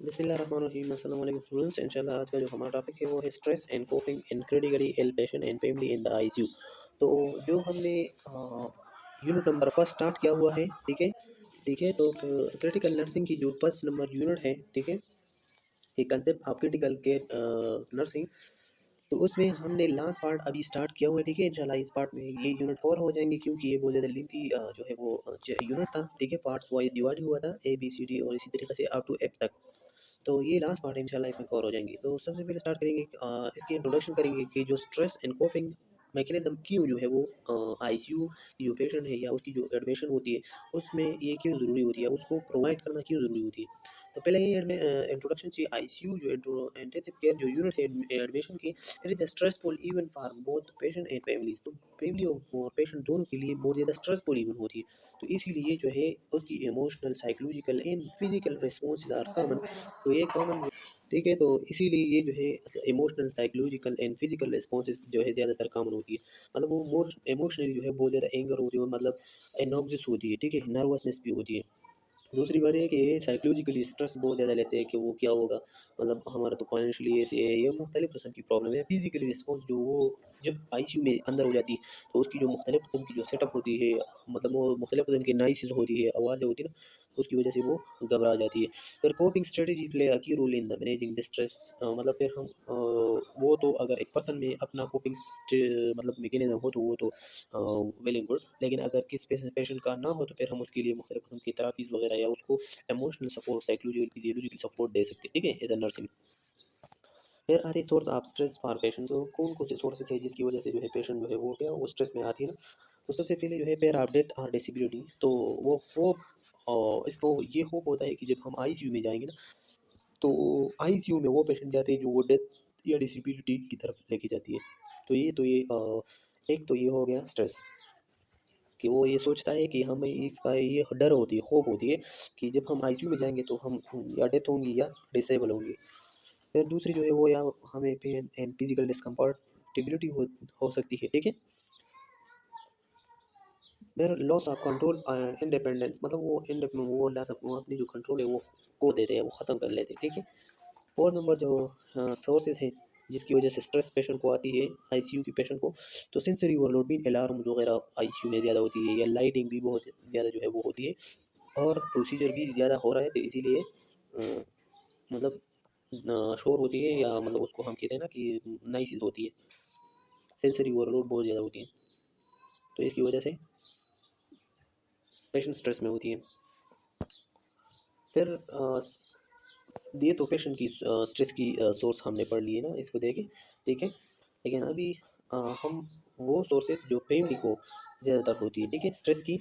बिस्मिल्लाहिर्रहमानिर्रहीम अस्सलाम वालेकुम स्टूडेंट्स। इंशाल्लाह आज का जो हमारा टॉपिक है वो है stress and coping in critically ill patient and family in the ICU. तो जो हमने यूनिट नंबर फर्स्ट स्टार्ट किया हुआ है, ठीक है। ठीक है, तो क्रिटिकल नर्सिंग की जो फर्स्ट नंबर यूनिट है, ठीक है, ये concept of critical care nursing. तो उसमें हमने लास्ट पार्ट अभी स्टार्ट किया हुआ है, ठीक है। इंशाल्लाह इस पार्ट में ये यूनिट कवर हो जाएंगे क्योंकि ये बहुत ज़्यादा लेंथी जो है वो यूनिट था, ठीक है। पार्ट्स वाइज डिवाइड हुआ था, ए बी सी डी और इसी तरीके से अप टू एफ तक। तो ये लास्ट पार्ट है, इंशाल्लाह इसमें कवर हो जाएंगी। तो सबसे पहले स्टार्ट करेंगे इसकी इंट्रोडक्शन करेंगे कि जो स्ट्रेस एंड कोपिंग मैकेनिज्म क्यों जो है वो आईसीयू की जो पेशेंट है या उसकी जो एडमिशन होती है उसमें ये क्यों ज़रूरी होती है, उसको प्रोवाइड करना क्यों ज़रूरी होती है। तो पहले ये इंट्रोडक्शन चाहिए। आईसीयू जो इंटेंसिव केयर जो यूनिट है एडमिशन की, it is stressful even for both patient and families. तो फैमिली और पेशेंट दोनों के लिए बहुत ज़्यादा स्ट्रेसफुल इवन होती है। तो इसीलिए जो है उसकी emotional psychological and physical responses are common. तो ये कॉमन, ठीक है। तो इसीलिए ये जो है emotional psychological and physical responses जो है ज़्यादातर कॉमन होती है। मतलब वो मोर इमोशनली जो है बहुत ज़्यादा एंगर होती है और मतलब एनॉक्सिस होती है, ठीक है, नर्वसनेस भी होती है। दूसरी बात ये है कि ये साइकोलॉजिकली स्ट्रेस बहुत ज़्यादा लेते हैं कि वो क्या होगा, मतलब हमारा तो फाइनेंशियली ऐसे है, ये मुख्तलिफ किस्म की प्रॉब्लम है। फिजिकली रिस्पॉन्स जो वो जब आईसीयू में अंदर हो जाती है तो उसकी जो मुख्तलिफ किस्म की जो सेटअप होती है, मतलब वो मुख्तलिफ किस्म की नाइसेस होती है, आवाज़ें होती है ना, तो उसकी वजह से वो घबरा जाती है। फिर coping strategy play a key role in the managing the stress. मतलब फिर हम वो तो अगर एक पर्सन में अपना कोपिंग मतलब मैकेनिज्म हो तो वो तो वेल एंड गुड, लेकिन अगर किस पेशेंट का ना हो तो फिर हम उसके लिए मुख्तलिफ किस्म की थेरापीज़ वगैरह या उसको emotional support, psychological, physiological support दे सकते हैं, ठीक है, एज अ नर्सिंग। फिर आती है source of stress for patient. तो कौन कौन से सोर्सेज है जिसकी वजह से जो है पेशेंट जो है वो क्या वो स्ट्रेस में आती है ना। तो सबसे पहले जो है पेयर ऑफ डेथ और डिसेबिलिटी। तो वो होप, और इसको ये होप होता है कि जब हम आईसीयू में जाएंगे ना तो आईसीयू में वो पेशेंट जाते हैं जो वो डेथ या डिसेबिलिटी की तरफ लेके जाती है। एक तो ये हो गया स्ट्रेस, कि वो ये सोचता है कि हमें इसका ये डर होती है, होप होती है कि जब हम आईसीयू में जाएंगे तो हम या डेथ होंगी या डिसेबल होंगे। फिर दूसरी जो है वो या हमें पेन एंड फिजिकल डिस्कम्फर्टेबिलिटी हो सकती है, ठीक है। फिर loss of control and independence, मतलब वो लॉस ऑफ वो अपनी जो कंट्रोल है वो खो देते हैं, वो ख़त्म कर लेते हैं, ठीक है। और नंबर जो सोर्सेज हैं जिसकी वजह से स्ट्रेस पेशेंट को आती है आईसीयू की पेशेंट को, तो सेंसरी ओवरलोड भी, अलार्म वगैरह आईसीयू में ज़्यादा होती है, या लाइटिंग भी बहुत ज़्यादा जो है वो होती है, और प्रोसीजर भी ज़्यादा हो रहा है तो इसीलिए मतलब शोर होती है, या मतलब उसको हम कहते हैं ना कि नाइसिस होती है, सेंसरी ओवरलोड बहुत ज़्यादा होती है। तो इसकी वजह से पेशेंट स्ट्रेस में होती है। फिर ये तो पेशेंट की स्ट्रेस की सोर्स हमने पढ़ लिए ना, इसको देखें, ठीक है। लेकिन अभी हम वो सोर्सेज जो फैमिली को ज़्यादातर होती है, ठीक है, स्ट्रेस की।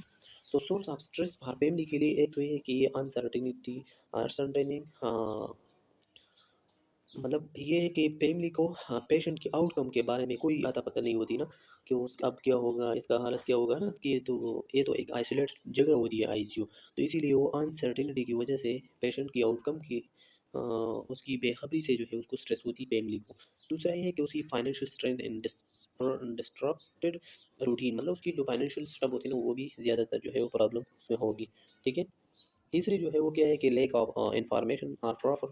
तो source of stress for family के लिए एक तो ये है कि ये अनसर्टेनिटी, अनसर्टेनिंग, मतलब ये है कि फैमिली को पेशेंट के आउटकम के बारे में कोई आता पता नहीं होती ना, कि उसका अब क्या होगा, इसका हालत क्या होगा ना, कि ये तो एक आइसोलेट जगह होती है आईसीयू। तो इसीलिए वो अनसर्टेनिटी की वजह से पेशेंट की आउटकम की उसकी बेखबरी से जो है उसको स्ट्रेस होती है फैमिली को। दूसरा ये है कि उसकी financial strength and distracted routine, मतलब उसकी जो फाइनेंशियल स्टफ होती है ना वो भी ज़्यादातर जो है वो प्रॉब्लम उसमें होगी, ठीक है। तीसरी जो है वो क्या है कि लेक ऑफ इंफॉर्मेशन और प्रॉपर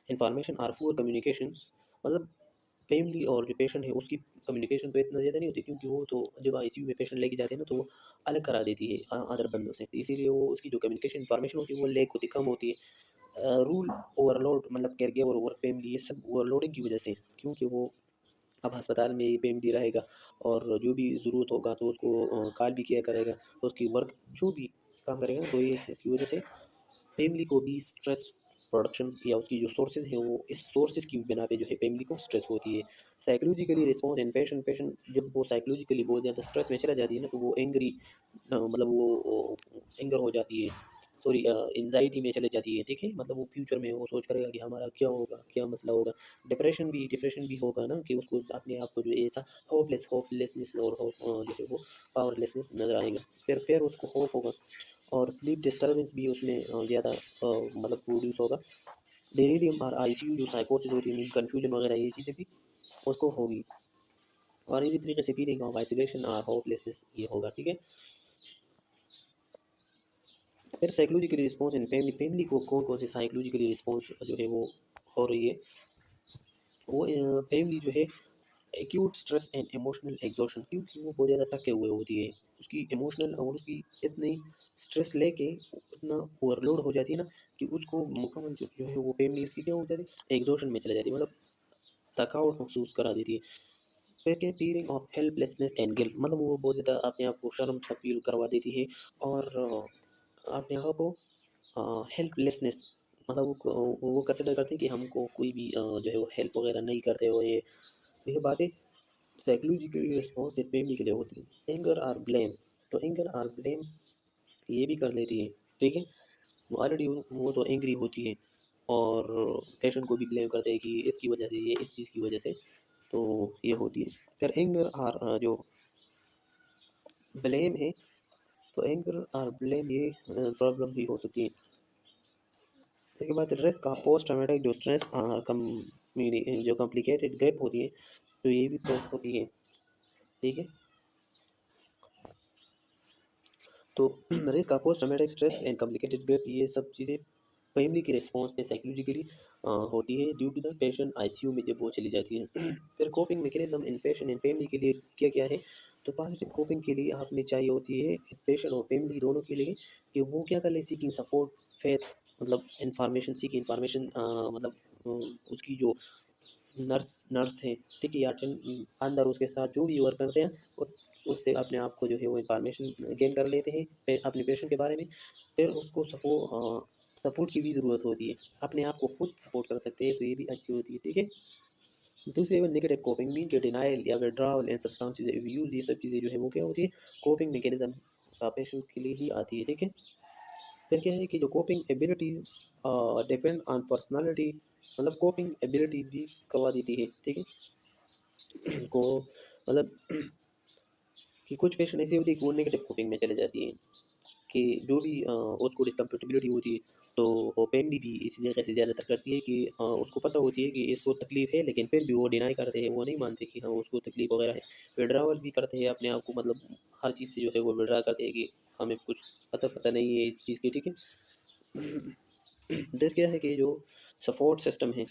इंफॉर्मेशन और पुअर कम्युनिकेशंस। मतलब फैमिली और जो पेशेंट है उसकी कम्युनिकेशन तो इतना ज़्यादा नहीं होती, क्योंकि वो तो जब आईसीयू में पेशेंट लेके जाते हैं ना तो वो अलग करा देती है अदर बंदों से, इसीलिए वो उसकी जो कम्युनिकेशन इंफॉर्मेशन होती है वो लेक होती, कम होती है। रूल ओवरलोड, मतलब केयर गिवर और फैमिली, ये सब ओवरलोडिंग की वजह से, क्योंकि वो अब अस्पताल में फैमिली रहेगा और जो भी ज़रूरत होगा तो उसको कॉल भी किया करेगा, उसकी वर्क जो भी काम करेगा, तो ये इसकी वजह से फैमिली को भी स्ट्रेस प्रोडक्शन या उसकी जो सोर्सेज हैं वो इस सोर्सेज की बिना पे जो है फैमिली को स्ट्रेस होती है। साइकोलॉजिकली रिस्पॉन्स एंड पेशेंट जब वो साइकोलॉजिकली बहुत ज़्यादा स्ट्रेस में चला जाती है ना तो वो एंग्री, मतलब वो एंगर हो जाती है, सॉरी एंजाइटी में चले जाती है, ठीक है। मतलब वो फ्यूचर में वो सोच करेगा कि हमारा क्या होगा, क्या मसला होगा। डिप्रेशन भी होगा ना, कि उसको अपने आप को जो ऐसा होपलेसनेस और जो है वो पावरलेसनेस नजर आएगा। फिर उसको होप होगा, और स्लीप डिस्टर्बेंस भी उसमें ज़्यादा मतलब प्रोड्यूस होगा। डेलीरियम और आईसीयू जो साइकोसिस होती है, कन्फ्यूजन वगैरह ये चीज़ें भी उसको होगी, और इसी तरीके से फीलिंग ऑफ आइसोलेशन और होपलेसनेस ये होगा, ठीक है। फिर psychological response in family, family को कौन कौन से साइकोलॉजिकली रिस्पॉन्स जो है वो हो रही है, वो फैमिली जो है acute stress and emotional exhaustion, क्योंकि वो बहुत ज़्यादा थके हुए होती है, उसकी इमोशनल और उसकी इतनी स्ट्रेस लेके इतना ओवरलोड हो जाती है ना कि उसको मुकम्मल जो है वो फैमिली इसकी क्या हो जाती है, एग्जॉशन में चला जाती है, मतलब थकावट महसूस करा देती है। फिर क्या, feeling of helplessness and guilt, मतलब वो बहुत ज़्यादा अपने आप को शर्म सा फील करवा देती है, और अपने आप को हेल्पलेसनेस, मतलब वो कंसिडर करते हैं कि हमको कोई भी जो है वो हेल्प वगैरह नहीं करते हो ये, तो ये बातें साइकोलॉजिकली रिस्पॉन्स सिर्फ फैमिली के लिए होती है। एंगर और ब्लेम, तो एंगर और ब्लेम ये भी कर लेती है, ठीक है, वो ऑलरेडी वो तो एंग्री होती है और पेशेंट को भी ब्लेम करते हैं कि इसकी वजह से, ये इस चीज़ की वजह से तो ये होती है। फिर एंगर और जो ब्लेम है, तो एंगर और ब्लेम ये प्रॉब्लम भी हो सकती है। इसके बाद रिस्क का पोस्ट ट्रॉमेटिक जो स्ट्रेस और कम जो कॉम्प्लिकेटेड ग्रेप होती है, तो ये भी तो होती है, ठीक है। तो रिस्क का post traumatic stress and complicated grief, ये सब चीज़ें फैमिली के रिस्पॉन्स में साइकोलॉजिकली होती है due to the patient ICU में जब वो चली जाती है। फिर coping mechanism in patient and family के लिए क्या क्या है, तो पॉजिटिव कोपिंग के लिए आपने चाहिए होती है इस पेशेंट और फैमिली दोनों के लिए कि वो क्या कर ले, सीकिंग सपोर्ट, फेथ, मतलब इंफॉर्मेशन, सीक इंफॉर्मेशन, मतलब उसकी जो नर्स नर्स है, ठीक है, या अंदर उसके साथ जो भी वर्क करते हैं उससे अपने आप को जो है वो इंफॉर्मेशन गेन कर लेते हैं अपने पेशेंट के बारे में। फिर उसको सपोर्ट की भी ज़रूरत होती है, अपने आप को खुद सपोर्ट कर सकते हैं, तो ये भी अच्छी होती है, ठीक है। दूसरी वो नेगेटिव कोपिंग मीन के डिनाइल या विड्रॉल एंड सब्सटेंसेस यूज, ये सब चीज़ें जो है वो क्या होती है, कोपिंग मैकेनिज्म का पेशेंट के लिए ही आती है, ठीक है। फिर क्या है कि जो coping ability depend on personality, मतलब कोपिंग एबिलिटी भी करवा देती है, ठीक है। को मतलब कि कुछ पेशेंट ऐसी होती है कि वो नेगेटिव कोपिंग में चले जाती हैं, कि जो भी उसको डिस्कम्फर्टेबिलिटी होती है, तो वो फैमिली भी इसी जगह से ज़्यादातर करती है कि उसको पता होती है कि इसको तकलीफ़ है, लेकिन फिर भी वो डिनाई करते हैं, वो नहीं मानते कि हाँ उसको तकलीफ़ वगैरह है। विड्रावल भी करते हैं अपने आप को, मतलब हर चीज़ से जो है वो विड्रा करते हैं कि हमें कुछ पता पता नहीं है इस चीज़ की, ठीक है। फिर क्या है कि जो सपोर्ट सिस्टम है,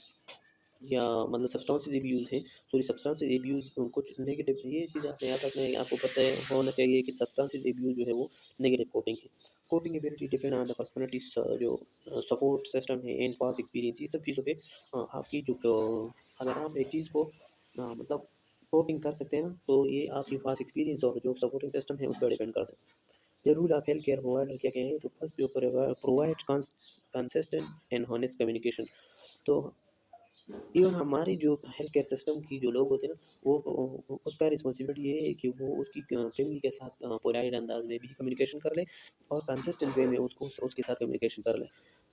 या मतलब सब्सटेंसेस अब्यूज़ है, सॉरी सब्सटेंसेस अब्यूज़ कुछ नेगेटिव है, ये चीज़ आपने याद रखना है, आपको पता है होना चाहिए कि सब्सटेंसेस अब्यूज़ जो है वो नेगेटिव कोपिंग है। Coping ability depend on the personalities, जो सपोर्ट सिस्टम है एंड पास्ट एक्सपीरियंस, ये सब चीज़ों पे आपकी जो अगर आप एक चीज़ को मतलब कोपिंग कर सकते हैं ना, तो ये आपकी पास्ट एक्सपीरियंस और जो सपोर्टिंग सिस्टम है उस पर डिपेंड करता है। The rule of healthcare provider क्या क्या है, तो फर्स्ट जो provide consistent and honest communication, तो इवन हमारी जो हेल्थ केयर सिस्टम की जो लोग होते हैं ना, उसका रिस्पॉन्सिबिलिटी ये है कि वो उसकी फैमिली के साथ पोलाइट अंदाज में भी कम्युनिकेशन कर ले और कंसिस्टेंट वे में उसको उसके साथ कम्युनिकेशन कर ले।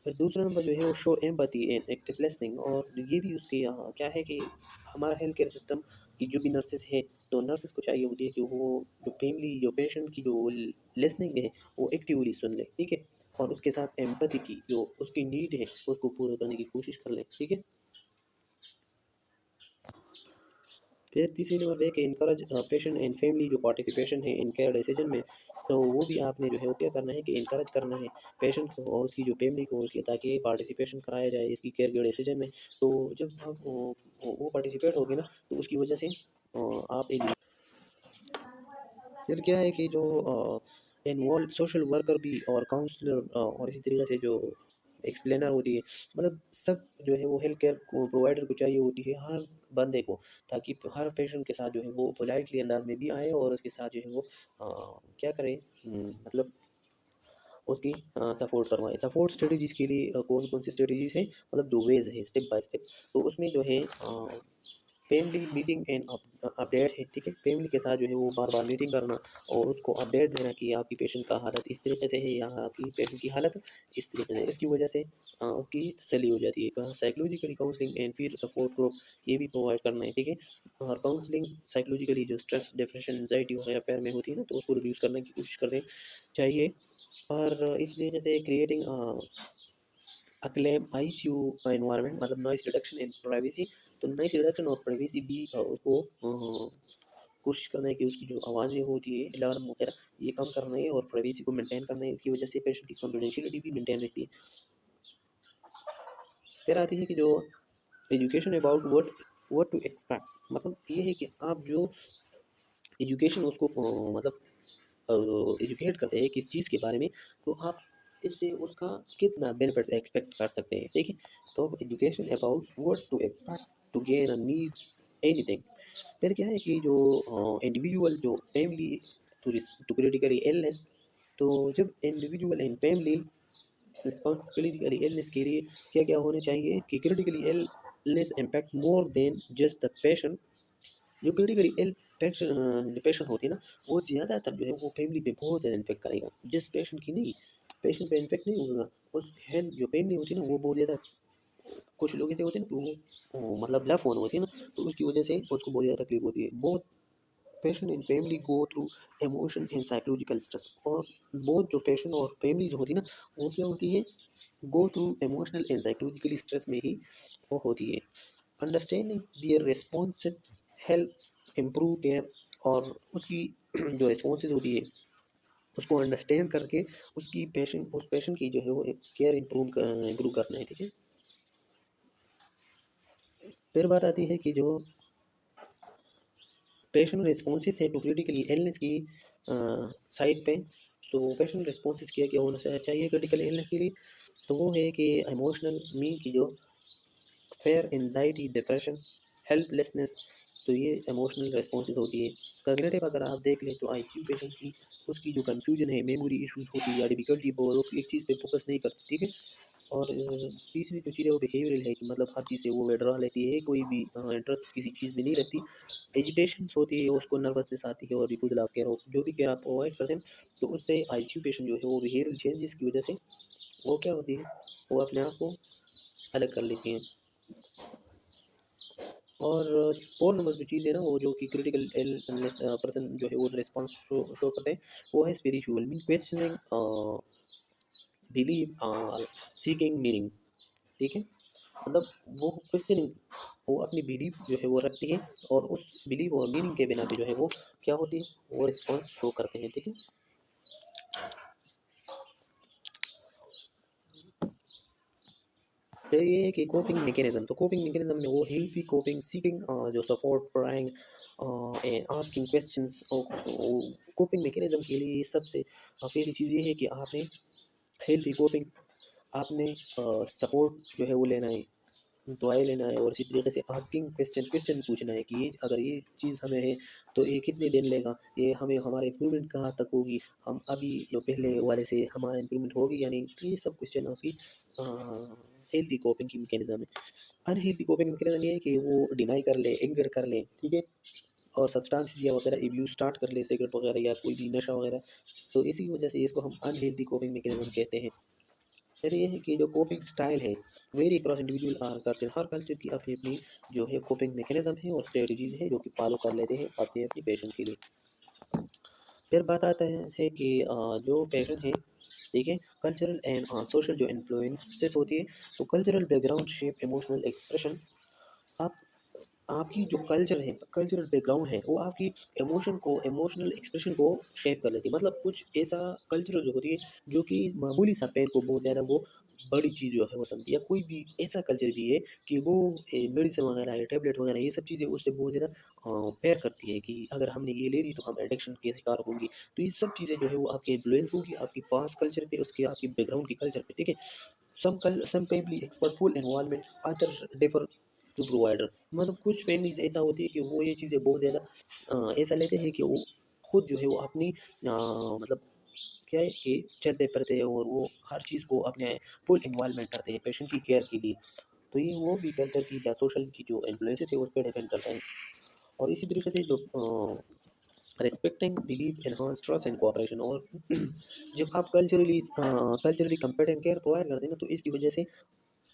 फिर दूसरा नंबर जो है वो show empathy and active listening, और ये भी उसके यहाँ क्या है कि हमारा हेल्थ केयर सिस्टम की जो भी नर्सेज है, तो नर्सेज को चाहिए होती है कि वो जो फैमिली जो पेशेंट की जो लिसनिंग है वो एक्टिवली सुन ले, ठीक है, और उसके साथ एम्पैथी की जो उसकी नीड है उसको पूरा करने की कोशिश कर ले, ठीक है। फिर तीसरी नंबर पे है कि इनकरेज पेशेंट एंड फैमिली जो पार्टिसिपेशन है इन केयर डिसीजन में, तो वो भी आपने जो है वो क्या करना है कि इनकरेज करना है पेशेंट को और उसकी जो फैमिली को, कि ताकि पार्टिसिपेशन कराया जाए इसकी केयर के डिसीजन में। तो जब आप वो पार्टिसिपेट होगी ना, तो उसकी वजह से आप एक, फिर क्या है कि जो इन्वॉल्व सोशल वर्कर भी और काउंसलर और इसी तरीके से जो एक्सप्लेनर होती है, मतलब सब जो है वो हेल्थ केयर को प्रोवाइडर को चाहिए होती है हर बंदे को, ताकि हर पेशेंट के साथ जो है वो पोलाइटली अंदाज में भी आए और उसके साथ जो है वो क्या करे, मतलब उसकी सपोर्ट करवाएं। सपोर्ट स्ट्रेटजीज़ के लिए कौन कौन सी स्ट्रेटजीज़ हैं, मतलब दो वेज़ है स्टेप बाय स्टेप, तो उसमें जो है फैमिली मीटिंग एंड अपडेट है, ठीक है, फैमिली के साथ जो है वो बार बार मीटिंग करना और उसको अपडेट देना कि आपकी पेशेंट का हालत इस तरीके से है या आपकी पेशेंट की हालत इस तरीके से, इसकी वजह से उसकी तसल्ली हो जाती है। साइकोलॉजिकली काउंसलिंग एंड फिर सपोर्ट ग्रुप ये भी प्रोवाइड करना है, ठीक है, और काउंसलिंग साइकोलॉजिकली जो स्ट्रेस डिप्रेशन एंजाइटी वगैरह पैर में होती है ना, तो उसको रिड्यूस करने की कोशिश करनी चाहिए। और इसलिए जैसे क्रिएटिंग अक्लेम आईसीयू एनवायरनमेंट, मतलब नॉइस रिडक्शन एंड प्राइवेसी, तो नॉइस रिडक्शन और प्राइवेसी भी उसको कोशिश करना है कि उसकी जो आवाज़ें होती है, अलार्म वगैरह, ये कम करना है और प्राइवेसी को मेंटेन करना है। इसकी वजह से पेशेंट की कॉन्फिडेंशियलिटी भी मेंटेन रहती है। फिर आती है कि जो education about what to expect, मतलब ये है कि आप जो एजुकेशन उसको एजुकेट करते हैं किस चीज़ के बारे में, तो आप इससे उसका कितना बेनिफिट्स एक्सपेक्ट कर सकते हैं, ठीक है। तो education about what to expect to gain needs anything. फिर क्या है कि जो इंडिविजुअल जो फैमिली टू क्रिटिकली इलनेस, तो जब individual and family critically illness के लिए क्या क्या होने चाहिए कि critically illness impact more than just the patient. जो क्रिटिकली इल पेशेंट होती है ना, वो ज़्यादातर जो है वो फैमिली पे बहुत ज़्यादा इन्फेक्ट करेगा, जिस पेशेंट की नहीं, पेशेंट पे इन्फेक्ट नहीं होगा, उस हेल्थ जो फैमिली होती है ना वो बहुत ज़्यादा कुछ लोग ऐसे होते हैं ना कि वो मतलब लफ वन होती है ना, तो उसकी वजह से उसको बहुत ज़्यादा तकलीफ होती है। बहुत patient in family go through emotion and psychological stress, और बहुत जो पेशेंट और फैमिलीज होती है ना, वो क्या होती है, go through emotional and psychologically stress में ही वो होती है। अंडरस्टैंडिंग दियर रिस्पॉन्स हेल्प इम्प्रूव केयर, और उसकी जो रिस्पॉन्सेज होती है उसको अंडरस्टैंड करके उसकी पेशेंट उस पेशेंट की जो है वो केयर इम्प्रूव करना है, ठीक है। फिर बात आती है कि जो पेशेंट रिस्पॉन्सेज है टू क्रिटिकली इलनेस की साइड पे, तो पेशेंट रिस्पॉन्सेज क्या क्या होना चाहिए क्रिटिकल इलनेस के लिए, तो वो है कि इमोशनल मीन की जो फेयर, एंजाइटी, डिप्रेशन, हेल्पलेसनेस, तो ये इमोशनल रिस्पॉन्सेज होती है। कॉग्निटिव अगर आप देख लें तो आईक्यू पेशेंट की उसकी जो कंफ्यूजन है, मेमोरी इश्यूज होती है या डिफिकल्टी वो एक चीज़ पे फोकस नहीं करती, ठीक है। और तीसरी जो चीज़ है वो बिहेवियरल है कि मतलब हर चीज़ से वो विड्रॉ लेती है, कोई भी इंटरेस्ट किसी चीज़ में नहीं रखती। एजिटेशंस होती है, उसको नर्वसनेस आती है, और रिकूजल आप केयर जो भी केयर आप प्रोवाइड करते हैं, तो उससे आईसीयू पेशेंट जो है वो बिहेवियरल चेंजेस की वजह से वो क्या होती है, वो अपने आप को अलग कर लेती हैं। और 4 नंबर जो चीज़ है ना, वो जो कि क्रिटिकल इलनेस पर्सन जो है वो रिस्पॉन्स शो करते हैं, वो है spiritual mean questioning, believe, seeking meaning, ठीक है। मतलब वो क्वेश्चनिंग, वो अपनी बिलीव जो है वो रखती है, और उस बिलीव और मीनिंग के बिना पे जो है वो क्या होती है, वो रिस्पॉन्स शो करते हैं, ठीक है। फिर ये है कि कोपिंग मैकेनिज्म, तो कोपिंग मैकेनिज्म में वो हेल्थी कोपिंग, सीकिंग जो support, prying and asking questions, और कोपिंग मैकेनिज्म के लिए सबसे पहली चीज़ ये है कि आपने हेल्थी कोपिंग, आपने सपोर्ट जो है वो लेना है, दवाई लेना है, और इसी तरीके से आस्किंग क्वेश्चन क्वेश्चन पूछना है कि ये अगर ये चीज़ हमें है तो ये कितने दिन लेगा, ये हमें हमारे इम्प्रूवमेंट कहाँ तक होगी, हम अभी जो पहले वाले से हमारा इम्प्रूवमेंट होगी या नहीं, तो ये सब क्वेश्चन उसकी हेल्दी कोपिंग की मैकेनिज्म है। अनहेल्दी कोपिंग मैकेनिज्म ये है कि वो डिनाई कर ले, एंगर कर ले, ठीक है, और सब्सटेंसेस या वगैरह एब्यूज स्टार्ट कर ले, सिगरेट वगैरह या कोई भी नशा वगैरह, तो इसी वजह से इसको हम अनहेल्दी कोपिंग मैकेनिज्म कहते हैं। फिर ये है कि जो कोपिंग स्टाइल है, very cross individual our culture, her culture की अपनी अपनी जो है कोपिंग मैकेनिज्म है और स्ट्रेटजीज है जो कि फॉलो कर लेते हैं अपने अपनी पेशेंट के लिए। फिर बात आता है कि जो पेशेंट है, ठीक है, कल्चरल एंड सोशल जो इन्फ्लुएंसेस होती है, तो cultural background shape emotional expression. आप आपकी जो कल्चर है, कल्चरल बैकग्राउंड है, वो आपकी इमोशन को, इमोशनल एक्सप्रेशन को शेप कर लेती है। मतलब कुछ ऐसा कल्चर जो होती है जो कि मामूली सा पेन को बहुत ज़्यादा वो बड़ी चीज़ जो है वो समझती है, कोई भी ऐसा कल्चर भी है कि वो मेडिसिन वगैरह है, टैबलेट वगैरह, ये सब चीज़ें उससे बहुत ज़्यादा पेयर करती है कि अगर हमने ये ले ली तो हम एडिक्शन के शिकार होंगी। तो ये सब चीज़ें जो है वो आपके इन्फ्लुएंस होगी आपकी पास कल्चर पे, उसके आपकी बैकग्राउंड की कल्चर पे, ठीक है। some family expert full environment, other differ to provider, मतलब कुछ फैमिलीज ऐसा होती है कि वो ये चीज़ें बहुत ज़्यादा ऐसा लेते हैं कि वो खुद जो है वो अपनी मतलब क्या है कि चलते फिरते हैं और वो हर चीज़ को अपने फुल इन्वॉल्वमेंट करते हैं पेशेंट की केयर के लिए। तो ये वो भी कल्चर की या सोशल की जो इन्फ्लुएंसेस है उस पर डिपेंड करता है। और इसी तरीके से जो respecting believe enhance trust and cooperation, और जब आप कल्चरली कंपेटेंट केयर प्रोवाइड करते हैं ना, तो इसकी वजह से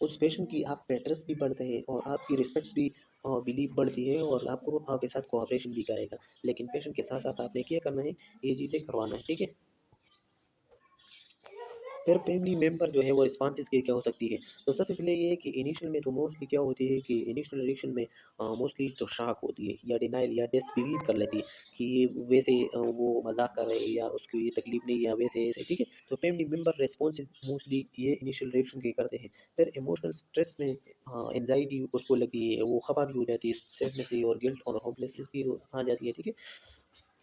उस पेशेंट की आप पे ट्रस्ट भी बढ़ते हैं और आपकी रिस्पेक्ट भी बिलीव बढ़ती है, और आपको आपके साथ कोऑपरेशन भी करेगा। लेकिन पेशेंट के साथ साथ आपने क्या करना है, ये चीज़ें करवाना है, ठीक है। फिर फैमिली मेंबर जो है वो रिस्पॉन्सेज़ की क्या हो सकती है। तो सबसे पहले ये है कि इनिशियल में तो मोस्टली क्या होती है कि इनिशियल रिएक्शन में मोस्टली तो शॉक होती है या डिनायल या डिसबिलीव कर लेती है कि ये वैसे वो मज़ाक कर रहे हैं या उसको ये तकलीफ़ नहीं या वैसे ऐसे, ठीक है। तो फैमिली मेंबर रिस्पॉन्सेज़ मोस्टली ये इनिशियल रिएक्शन के करते हैं। फिर इमोशनल स्ट्रेस में एंग्ज़ायटी उसको लगती है, वो खफ़ा भी हो जाती है, सैडनेस और गिल्ट और होपलेसनेस भी आ जाती है, ठीक है।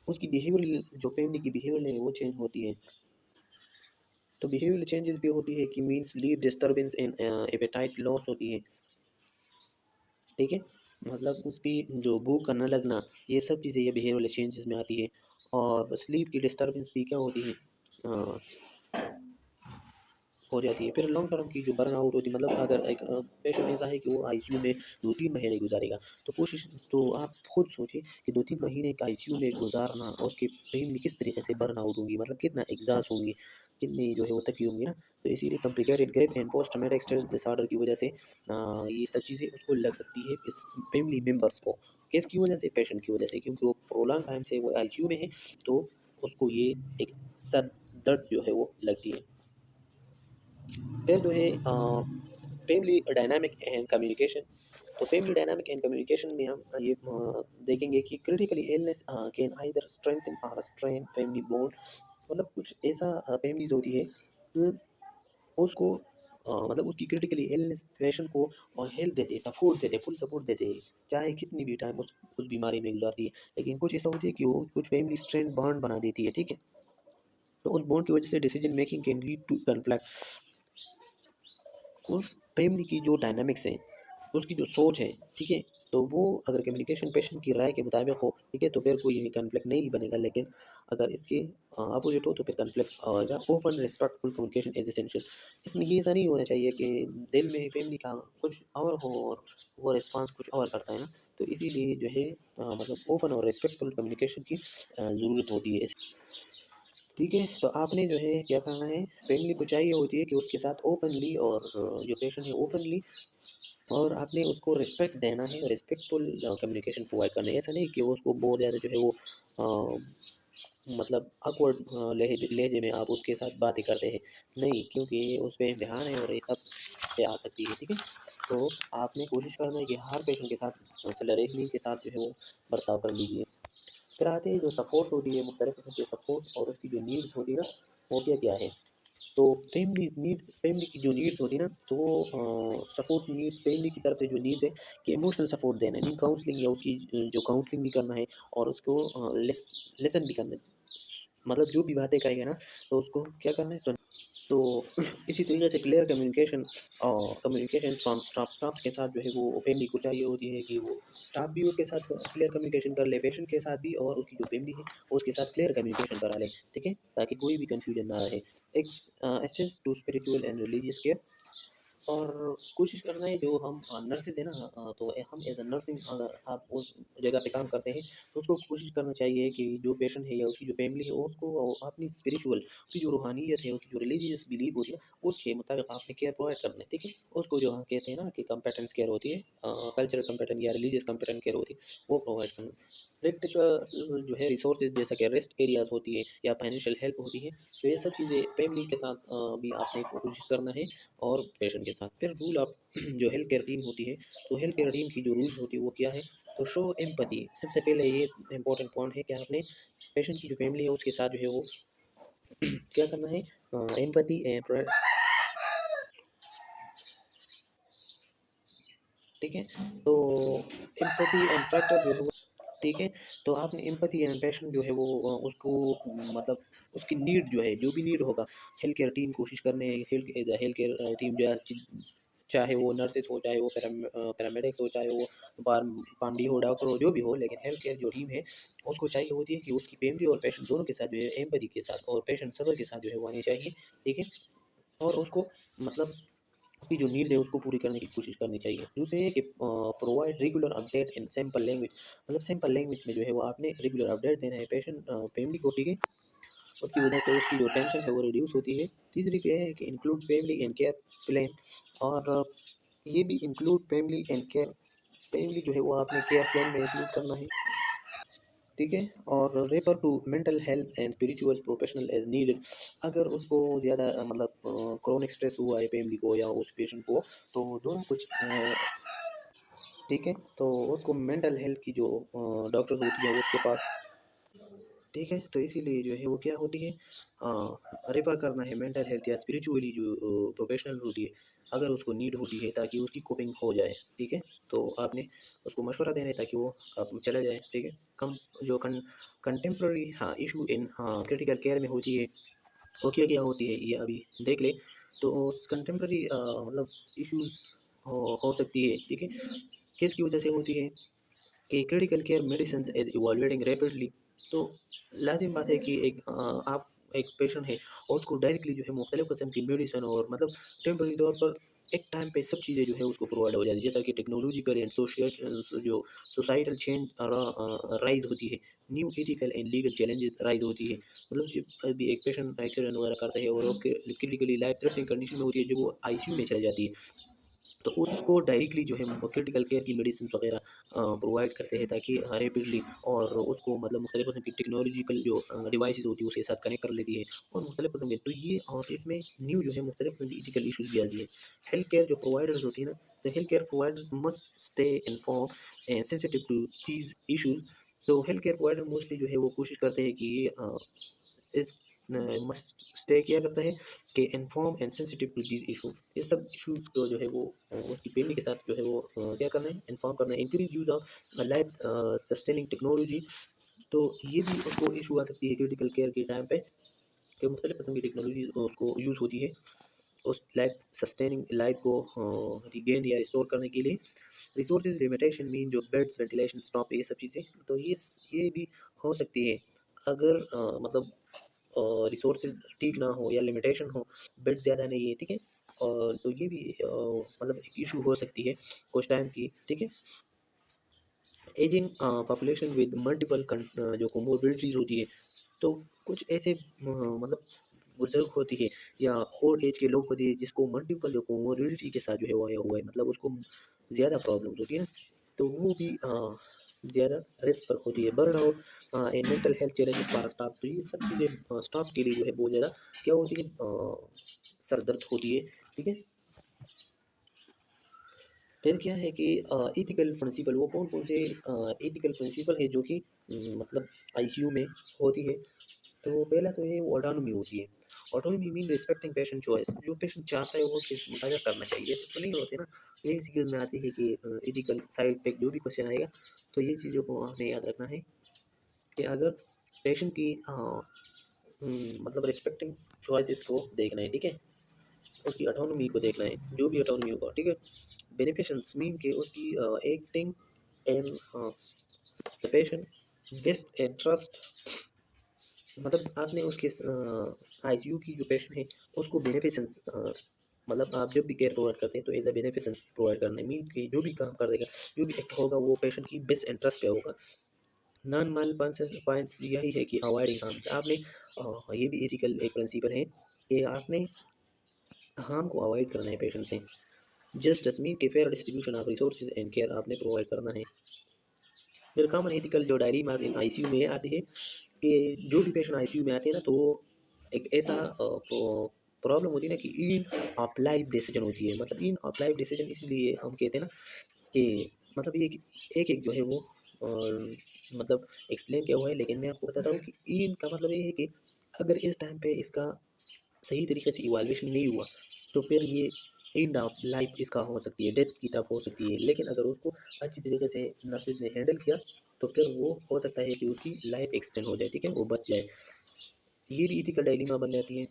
उसकी बिहेवियरल जो फैमिली की बिहेवियर है वो चेंज होती है। तो बिहेवियरल चेंजेस भी होती है कि mean sleep disturbance and apatite loss होती है, ठीक है। मतलब उसकी जो भूख का न लगना, ये सब चीज़ें ये बिहेवियरल चेंजेस में आती है। और स्लीप की डिस्टर्बेंस भी क्या होती है, अ, हो जाती है। फिर लॉन्ग टर्म की जो बर्नआउट होती है, मतलब अगर एक पेशेंट ऐसा है कि वो आईसीयू में 2-3 महीने गुज़ारेगा, तो कोशिश तो आप खुद सोचिए कि 2-3 महीने का आईसीयू में गुज़ारना और उसकी फैमिली किस तरीके से बर्नआउट होंगी, मतलब कितना एग्ज़ॉस्ट होंगी, कितनी जो है वो थकी होंगी ना। तो इसीलिए complicated grip and post traumatic stress disorder की वजह से ये सब चीज़ें उसको लग सकती है इस फैमिली मेंबर्स को। किसकी वजह से? पेशेंट की वजह से, क्योंकि वो प्रोलॉन्ग टाइम से वो आईसीयू में है, तो उसको ये एक सर दर्द जो है वो लगती है। फिर जो है फैमिली डायनामिक एंड कम्युनिकेशन। तो फैमिली डायनामिक एंड कम्युनिकेशन में हम ये देखेंगे कि critically illness can either strengthen और स्ट्रेन फैमिली बॉन्ड। मतलब कुछ ऐसा फैमिलीज होती है उसको मतलब उसकी क्रिटिकली इलनेस पेशेंट को और हेल्प देते हैं, सपोर्ट देते हैं, फुल सपोर्ट देते हैं, चाहे कितनी भी टाइम उस बीमारी में गुजारती है। लेकिन कुछ ऐसा होती है कि वो कुछ फैमिली स्ट्रेंथ बॉन्ड बना देती है, ठीक है। तो उस बॉन्ड की वजह से decision making can lead to conflict. उस फैमिली की जो डायनामिक्स है, उसकी जो सोच है, ठीक है, तो वो अगर कम्युनिकेशन पेशेंट की राय के मुताबिक हो, ठीक है, तो फिर कोई कॉन्फ्लिक्ट नहीं बनेगा। लेकिन अगर इसके अपोजिट हो तो फिर कॉन्फ्लिक्ट आएगा। Open respectful communication is essential. इसमें ये ऐसा नहीं होना चाहिए कि दिल में फैमिली का कुछ और हो और वो रिस्पॉन्स कुछ और करता है ना। तो इसीलिए जो है मतलब ओपन और रिस्पेक्टफुल कम्युनिकेशन की ज़रूरत होती है, ठीक है। तो आपने जो है क्या करना है, फैमिली को चाहिए होती है कि उसके साथ ओपनली और जो पेशेंट है ओपनली, और आपने उसको रिस्पेक्ट देना है, रिस्पेक्टफुल कम्युनिकेशन प्रोवाइड करना है। ऐसा नहीं कि वो उसको बहुत ज़्यादा जो है वो मतलब ऑकवर्ड लहजे लहजे में आप उसके साथ बातें करते हैं, नहीं, क्योंकि उस पे इम्तिहान है और ये सब पे आ सकती है, ठीक है। तो आपने कोशिश करना है कि हर पेशेंट के साथ सॉलिडरिटी के साथ जो है वो बर्ताव कर लीजिए। फिर आते हैं जो सपोर्ट्स होती है, मुख्तलिफ किस्म के सपोर्ट्स और उसकी जो नीड्स होती है ना, वो क्या क्या है। तो फैमिली की जो नीड्स होती है ना, तो वो सपोर्ट नीड्स फैमिली की तरफ से जो नीड्स है कि इमोशनल सपोर्ट देना है, मीन काउंसलिंग या उसकी जो काउंसलिंग भी करना है और उसको लेसन भी करना है। मतलब जो भी बातें करेगा ना, तो उसको क्या करना है, सुन। तो इसी तरीके से क्लियर कम्युनिकेशन और कम्युनिकेशन फ्रॉम स्टाफ के साथ जो है वो फैमिली को चाहिए होती है कि वो स्टाफ भी उसके साथ क्लियर कम्युनिकेशन कर ले, पेशेंट के साथ भी, और उसकी जो फैमिली है उसके साथ क्लियर कम्युनिकेशन करा ले, ठीक है, ताकि कोई भी कंफ्यूजन ना रहे। Access to spiritual and religious care. और कोशिश करना है जो हम नर्सेज है ना, तो हम एज अ नर्सिंग अगर आप उस जगह पे काम करते हैं, तो उसको कोशिश करना चाहिए कि जो पेशेंट है या उसकी जो फैमिली है उसको अपनी स्पिरिचुअल, उसकी जो रूहानियत है, उसकी जो रिलीजियस बिलीव होती है ना, उसके मुताबिक आपने केयर प्रोवाइड करना है, ठीक है। उसको जो हम कहते हैं ना कि कंपेटेंस केयर होती है, कल्चरल कंपेटेंट या रिलीजियस कंपेटेंट केयर होती है, वो प्रोवाइड करना। प्रैक्टिकल जो है रिसोर्सेज जैसा कि रेस्ट एरियाज होती है या फाइनेंशियल हेल्प होती है, तो ये सब चीज़ें फैमिली के साथ भी आपने कोशिश करना है और पेशेंट के साथ। फिर रूल ऑफ जो हेल्थ केयर टीम होती है, तो हेल्थ केयर टीम की जो रूल्स होती है वो क्या है, तो शो एम्पैथी। सबसे पहले ये इंपॉर्टेंट पॉइंट है कि आपने पेशेंट की जो फैमिली है उसके साथ जो है वो क्या करना है, एम्पैथी एंड, ठीक है। तो एम्पैथी एंड ट्रैक्टर जो है वो, ठीक है। तो आपने एम्पैथी एंड पैशन जो है वो उसको मतलब उसकी नीड जो है, जो भी नीड होगा, हेल्थ केयर टीम कोशिश करने हेल्थ केयर टीम जो है, चाहे वो नर्सेस हो, चाहे वो पैरामेडिक्स हो, चाहे वो पांडी हो, डॉक्टर हो, जो भी हो, लेकिन हेल्थ केयर जो टीम है उसको चाहिए होती है कि उसकी फैमिली और पेशेंट दोनों के साथ जो है एम्पैथी के साथ और पेशेंट सबर के साथ जो है वो आनी चाहिए, ठीक है। और उसको मतलब उसकी जो नीड्स है उसको पूरी करने की कोशिश करनी चाहिए। दूसरे है कि provide regular update in simple language. मतलब सिंपल लैंग्वेज में जो है वो आपने रेगुलर अपडेट देना है पेशेंट फैमिली को, ठीक है। उसकी वजह से उसकी जो टेंशन है वो रिड्यूस होती है। तीसरी क्या है कि include family and care plan. और ये भी include family and care, family जो है वो आपने केयर प्लान में इंक्लूड करना है। ठीक है। और refer to mental health and spiritual professional as needed. अगर उसको ज़्यादा मतलब क्रोनिक स्ट्रेस हुआ है फैमिली को या उस पेशेंट को, तो दोनों कुछ ठीक है, तो उसको मेंटल हेल्थ की जो डॉक्टर होती है उसके पास, ठीक है, तो इसीलिए जो है वो क्या होती है, रेफर करना है मेंटल हेल्थ या स्पिरिचुअली जो प्रोफेशनल होती है, अगर उसको नीड होती है ताकि उसकी कोपिंग हो जाए। ठीक है, तो आपने उसको मशवरा देना है ताकि वो आप चला जाए। ठीक है। कम जो कंटेम्प्रेरी हाँ इशू इन हाँ क्रिटिकल केयर में होती है, वो क्या क्या होती है ये अभी देख ले। तो कंटेम्प्रेरी मतलब इश्यूज हो सकती है। ठीक है, किसकी वजह से होती है कि critical care medicine is evolving rapidly. तो लाजिम बात है कि एक आप एक पेशेंट है और उसको डायरेक्टली जो है मुख्तलिफ किस्म की मेडिसिन और मतलब टेम्परेरी तौर पर एक टाइम पे सब चीज़ें जो है उसको प्रोवाइड हो जाती है, जैसा कि टेक्नोलॉजिकल एंड सोशल जो सोसाइटल चेंज राइज होती है, new ethical and legal challenges rise होती है। मतलब जब अभी एक पेशेंट एक्सीडेंट वगैरह करता है और वो क्रिटिकली लाइफ थ्रेटनिंग कंडीशन में होती है, जो वो आईसीयू में चली जाती है, तो उसको डायरेक्टली जो है क्रिटिकल केयर की मेडिसिन वगैरह प्रोवाइड करते हैं ताकि रैपिडली और उसको मतलब मुख्तलिफ किस्म की टेक्नोलॉजिकल जो डिवाइसेस होती है उसके साथ कनेक्ट कर लेती है और मुख्तलिफ किस्म के, तो ये और इसमें न्यू जो है मुख्तलिफ किस्म की इथिकल इशूज़ भी आती है। हेल्थ केयर जो प्रोवाइडर्स होती है ना, तो health care providers must stay inform and sensitive to these issues. तो हेल्थ केयर प्रोवाइडर मोस्टली जो है वो कोशिश करते हैं कि इस मस्ट स्टे किया करता है कि inform and sensitive to these issue, ये सब इशूज़ को जो है वो उसकी फैमिली के साथ जो है वो क्या करना है, इन्फॉर्म करना है। Increase use of life sustaining technology, तो ये भी उसको इशू आ सकती है क्रिटिकल केयर के टाइम पे कि मुख्तलिफ किस्म की टेक्नोलॉजी उसको यूज़ होती है उस लाइफ सस्टेनिंग लाइफ को रिगेन या रिस्टोर करने के लिए। रिसोर्सेज लिमिटेशन मीन जो बेड्स वेंटिलेशन स्टॉप ये सब चीज़ें, तो ये भी हो सकती है अगर मतलब रिसोर्सेज ठीक ना हो या लिमिटेशन हो, बेड ज़्यादा नहीं है। ठीक है, और तो ये भी मतलब एक इशू हो सकती है कुछ टाइम की। ठीक है, एजिंग पॉपुलेशन विद मल्टीपल जो कोमोर्बिडिटीज़ होती है, तो कुछ ऐसे मतलब बुजुर्ग होती है या ओल्ड एज के लोग होती है जिसको मल्टीपल जो कोमोर्बिडिटी के साथ जो है वो आया हुआ है, मतलब उसको ज़्यादा प्रॉब्लम्स होती है ना, तो वो भी ज़्यादा रिस्क पर होती है। Burnout and mental health challenges for staff, तो ये सब चीज़ें स्टाफ के लिए जो है बहुत ज़्यादा क्या होती है, सर दर्द होती है। ठीक है, फिर क्या है कि एथिकल प्रिंसिपल, वो कौन कौन से एथिकल प्रिंसिपल है जो कि मतलब आईसीयू में होती है। तो पहला तो ये ऑटोनॉमी होती है। Autonomy mean respecting patient choice, जो पेशेंट चाहता है वो उसके मुताबिक करना चाहिए, तो नहीं होते ना। यही चीज़ में आती है कि एथिकल साइड पे जो भी क्वेश्चन आएगा, तो ये चीज़ों को हमें याद रखना है कि अगर पेशेंट की मतलब रिस्पेक्टिंग चॉइसेस को देखना है। ठीक है, उसकी ऑटोनॉमी को देखना है, जो भी ऑटोनॉमी होगा। ठीक है, बेनिफिशंस मीन के उसकी acting and the patient best and trust, मतलब आपने उसके आईसीयू की जो पेशेंट है उसको बेनिफिशंस मतलब आप जब भी केयर प्रोवाइड करते हैं तो एज अ बेनिफिशंस प्रोवाइड करना है, मीन कि जो भी काम कर देगा, जो भी एक्ट होगा वो पेशेंट की बेस्ट इंटरेस्ट पे होगा। नॉन माल पॉइंट्स यही है कि अवॉइडिंग हार्म, आपने ये भी एथिकल एक प्रिंसिपल है कि आपने हार्म को अवॉइड करना है पेशेंट से। जस्टिस मीन के fair distribution of resources and care आपने प्रोवाइड करना है। फिर कॉमन एथिकल जो डायरी मार्क इन आईसीयू में आती है कि जो भी पेशेंट आईसीयू में आते हैं ना, तो वो एक ऐसा प्रॉब्लम होती है ना कि इन ऑफ लाइफ डिसीजन होती है। मतलब इन ऑफ लाइफ डिसीजन इसलिए हम कहते हैं ना कि मतलब ये एक एक जो है वो और मतलब एक्सप्लेन किया हुआ है, लेकिन मैं आपको बताता हूँ कि इन का मतलब ये है कि अगर इस टाइम पे इसका सही तरीके से इवैल्यूएशन नहीं हुआ, तो फिर ये एंड ऑफ लाइफ इसका हो सकती है, डेथ की तरफ हो सकती है। लेकिन अगर उसको अच्छी तरीके से नर्सेज ने हैंडल किया, तो फिर वो हो सकता है कि उसकी लाइफ एक्सटेंड हो जाए। ठीक है, वो बच जाए। ये भी इथिकल डायलेमा बन जाती है।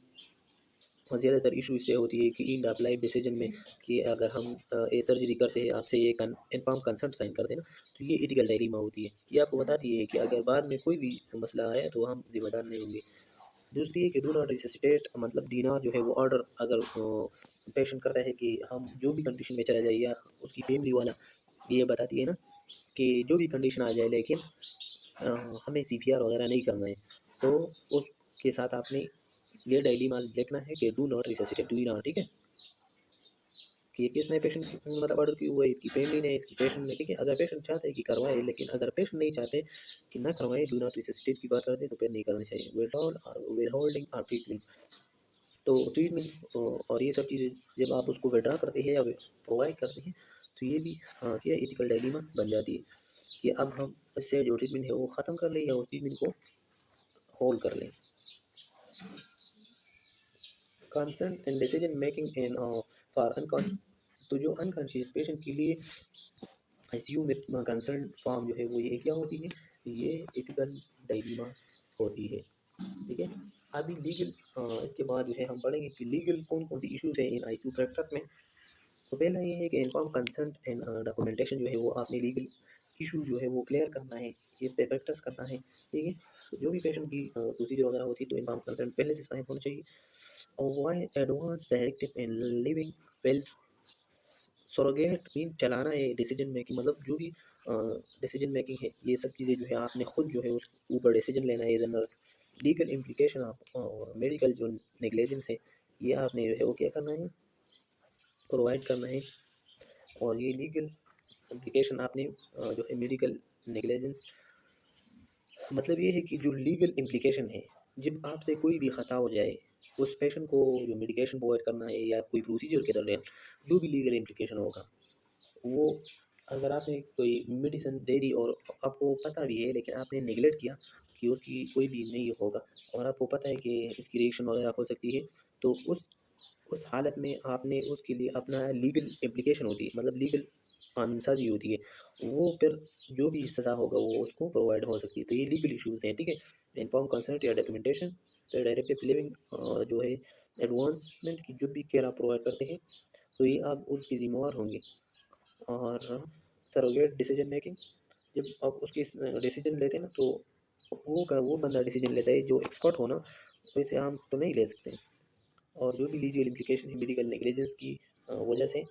और ज़्यादातर इशू इससे होती है कि एंड ऑफ लाइफ डिसीजन में कि अगर हम ये सर्जरी करते हैं, आपसे ये इन्फॉर्म कंसर्ट साइन करते हैं ना, तो ये इथिकल डायलेमा होती है। ये आपको बताती है कि अगर बाद में कोई भी मसला आया तो हम जिम्मेदार नहीं होंगे। दूसरी है कि डू नॉट रिससिटेट, मतलब डीना जो है वो ऑर्डर अगर पेशेंट करता है कि हम जो भी कंडीशन में चला जाए, या उसकी फैमिली वाला ये बताती है ना कि जो भी कंडीशन आ जाए, लेकिन हमें सीपीआर वगैरह नहीं करना है, तो उसके साथ आपने ये डायलीमा लिखना है कि do not resuscitate, do not. ठीक है, ये किसने पेशेंट की मतलब ऑर्डर की हुआ है, इसकी फैमिली ने, इसकी पेशेंट ने, ठीक है। अगर पेशेंट चाहते हैं कि करवाए, लेकिन अगर पेशेंट नहीं चाहते कि ना करवाए, डू नॉट रिससिटेट की बात करते हैं, तो फिर नहीं करना चाहिए। विदहोल्डिंग और ट्रीटमेंट, तो ट्रीटमेंट और ये सब चीज़ें जब आप उसको विड्रा करते हैं या प्रोवाइड करते हैं, तो ये भी क्या एथिकल डायलीमा बन जाती है कि अब हम इससे जो ट्रीटमेंट है वो ख़त्म कर लें या उस ट्रीटमेंट को होल्ड कर लें। Concern and decision making in for अनकॉन, तो जो अनकॉन्शियस पेशेंट के लिए आईसीयू में कंसर्न फॉर्म जो है वो ये क्या होती है, ये एथिकल डायलीमा होती है, ठीक है। अभी लीगल इसके बाद जो है हम पढ़ेंगे कि लीगल कौन कौन सी इश्यूज है इन आईसीयू प्रैक्टिस में। तो पहला ये है कि इन्फॉर्म कंसेंट एंड डॉक्यूमेंटेशन जो है वो आपने लीगल इशू जो है वो क्लियर करना है, इस पे प्रैक्टिस करना है, ठीक है। तो जो भी पेशेंट की प्रोसीजर वगैरह होती है तो इन्फॉर्म कंसेंट पहले से साइन होना चाहिए। और why advance directive in living wills, surrogate mean चलाना है डिसीजन मेकिंग, मतलब जो भी डिसीजन मेकिंग है ये सब चीज़ें जो है आपने खुद जो है उस ऊपर डिसीजन लेना है as a nurse. Legal implication of medical जो नेग्लिजेंस है ये आपने जो है वो क्या करना है, प्रोवाइड करना है। और ये लीगल इम्प्लीकेशन आपने जो है मेडिकल नेग्लिजेंस, मतलब ये है कि जो लीगल इम्प्लीकेशन है, जब आपसे कोई भी खता हो जाए, उस पेशेंट को जो मेडिकेशन प्रोवाइड करना है या कोई प्रोसीजर के दौरान जो भी लीगल इम्प्लीकेशन होगा वो, अगर आपने कोई मेडिसिन दे दी और आपको पता भी है लेकिन आपने नेगलेक्ट किया कि उसकी कोई भी नहीं होगा और आपको पता है कि इसकी रिएक्शन वगैरह हो सकती है, तो उस हालत में आपने उसके लिए अपना लीगल एप्लीकेशन होती है, मतलब लीगल कानूनसाजी होती है, वो फिर जो भी सज़ा होगा वो उसको प्रोवाइड हो सकती है। तो ये लीगल इश्यूज़ हैं, ठीक है। इन्फॉर्म कंसर्ट या डॉक्यूमेंटेशन, तो डायरेक्टिव लिविंग जो है एडवांसमेंट की जो भी केयर आप प्रोवाइड करते हैं तो ये आप उसकी जिम्मेवार होंगे। और सरोगेट डिसीजन मेकिंग, जब आप उसकी डिसीजन लेते हैं ना तो वो बंदा डिसीजन लेता है जो एक्सपर्ट हो ना, वैसे हम तो नहीं ले सकते। और जो भी लीगल इम्प्लीकेशन है मेडिकल नेग्लिजेंस की वजह से,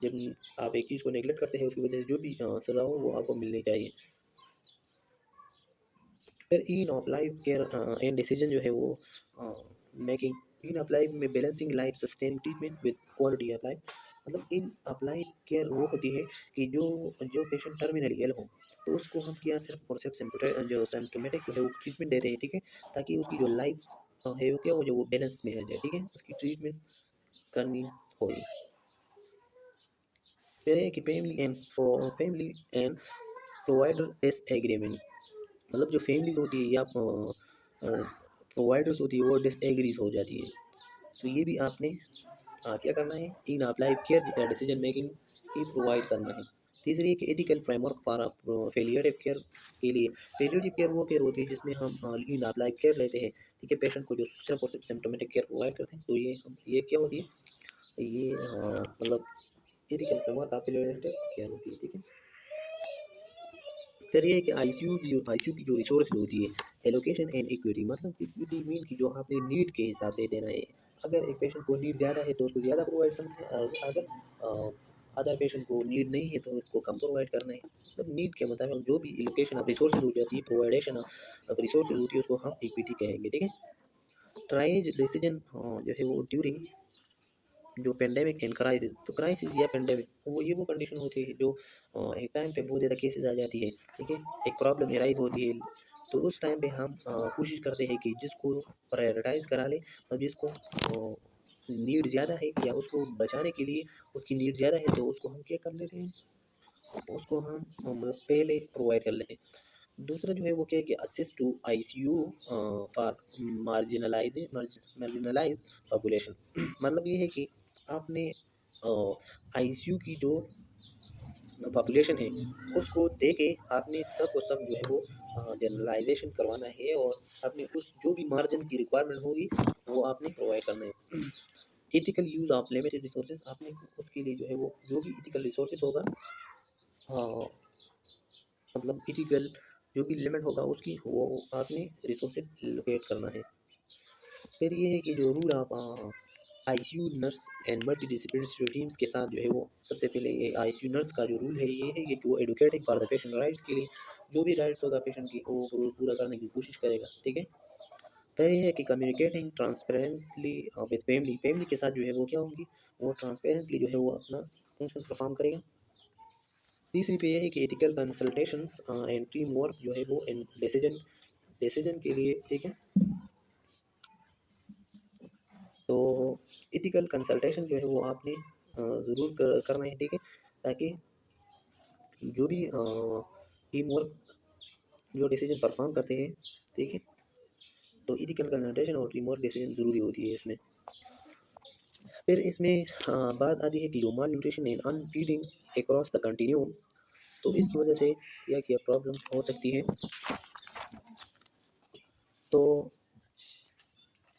जब आप एक चीज़ को नेगलेक्ट करते हैं उसकी वजह से जो भी सज़ा हो वो आपको मिलनी चाहिए। फिर end of life care and decision जो है वो मेकिंग, इन ऑफ लाइफ में balancing life sustain treatment with quality of life, मतलब इन ऑफ लाइफ केयर वो होती है कि जो जो पेशेंट टर्मिनली इल हो तो उसको हम क्या सिर्फ और सिर्फ जो सिम्टोमेटिक जो है वो ट्रीटमेंट देते हैं, ठीक है, ताकि उसकी जो लाइफ है वो क्या हो जो वो बैलेंस में रह जाए, ठीक है, उसकी ट्रीटमेंट करनी होगी। फिर है कि फैमिली एंड प्रोवाइडर डिसएग्रीमेंट, मतलब जो फैमिलीज होती है या प्रोवाइडर्स होती है वो डिसएग्रीज हो जाती है, तो ये भी आपने क्या करना है, इन अप्लाई केयर या डिसीजन मेकिंग ही प्रोवाइड करना है। तीसरी एक एथिकल फ्रेमवर्क फॉर फेलियरिव केयर के लिए, फेलियरिव केयर वो केयर होती है जिसमें हम इन अप्लाई केयर लेते हैं, ठीक है, पेशेंट को जो सिर्फ और सिर्फ सिम्टोमेटिक केयर प्रोवाइड करते हैं, तो ये क्या होती है, ये मतलब एथिकल फ्रेमवर्क ऑफ फेलियरिव केयर होती है, ठीक है। फिर ये है कि आईसीयू की जो रिसोर्स होती है, एलोकेशन एंड इक्विटी, मतलब इक्विटी मीन की जो आपने नीड के हिसाब से देना है। अगर एक पेशेंट को नीड ज़्यादा है तो उसको ज़्यादा प्रोवाइड करना है, और अगर अदर पेशेंट को नीड नहीं है तो उसको कम प्रोवाइड करना है। मतलब नीड के मुताबिक जो भी एलोकेशन ऑफ रिसोर्सेज हो जाती है, प्रोवाइडेशन ऑफ रिसोर्सेज होती है, उसको हम इक्विटी कहेंगे, ठीक है। ट्राइज डिसीजन जो है वो ड्यूरिंग जो पेंडेमिक एंड क्राइसिस, तो क्राइसिस या पेंडेमिक वो कंडीशन होती है जो एक टाइम पे बहुत ज़्यादा केसेस आ जाती है, ठीक है, एक प्रॉब्लम एराइज होती है, तो उस टाइम पे हम कोशिश करते हैं कि जिसको प्रायोरिटाइज करा ले, और जिसको नीड ज़्यादा है या उसको बचाने के लिए उसकी नीड ज़्यादा है तो उसको हम क्या कर लेते हैं, उसको हम मतलब पहले प्रोवाइड कर लेते हैं। दूसरा जो है वो क्या है कि assist to ICU for marginalize population, मतलब ये है कि आपने आईसीयू की जो पॉपुलेशन है उसको दे के आपने सब को सब जो है वो जनरलाइजेशन करवाना है, और आपने उस जो भी मार्जिन की रिक्वायरमेंट होगी वो आपने प्रोवाइड करना है। Ethical use of limited resources, आपने उसके लिए जो है वो जो भी एथिकल रिसोर्सेज होगा, मतलब एथिकल जो भी लिमिट होगा उसकी वो आपने रिसोर्सेज लोकेट करना है। फिर ये है कि जो रूल आप ICU nurse and multi disciplinary teams के साथ जो है वो, सबसे पहले ये आईसीयू नर्स का जो रूल है ये है कि वो educating for the patient rights के लिए जो भी राइट्स होगा पेशेंट की वो पूरा करने की कोशिश करेगा, ठीक है। फिर ये है कि communicating transparently with family, family के साथ जो है वो क्या होगी, वो ट्रांसपेरेंटली जो है वो अपना फंक्शन परफॉर्म करेगा। तीसरी पे ये है कि ethical consultations and team work जो है वो इन डिसीजन डिसीजन के लिए, ठीक है। तो एथिकल कंसल्टेशन जो है वो आपने ज़रूर करना है, ठीक है, ताकि जो भी टीम वर्क जो डिसीजन परफॉर्म करते हैं, ठीक है, तो एथिकल कंसल्टेशन और टीम वर्क डिसीजन ज़रूरी होती है इसमें। फिर इसमें बात आती है कि जो malnutrition and unfeeding across the continuum, तो इसकी वजह से क्या प्रॉब्लम हो सकती है। तो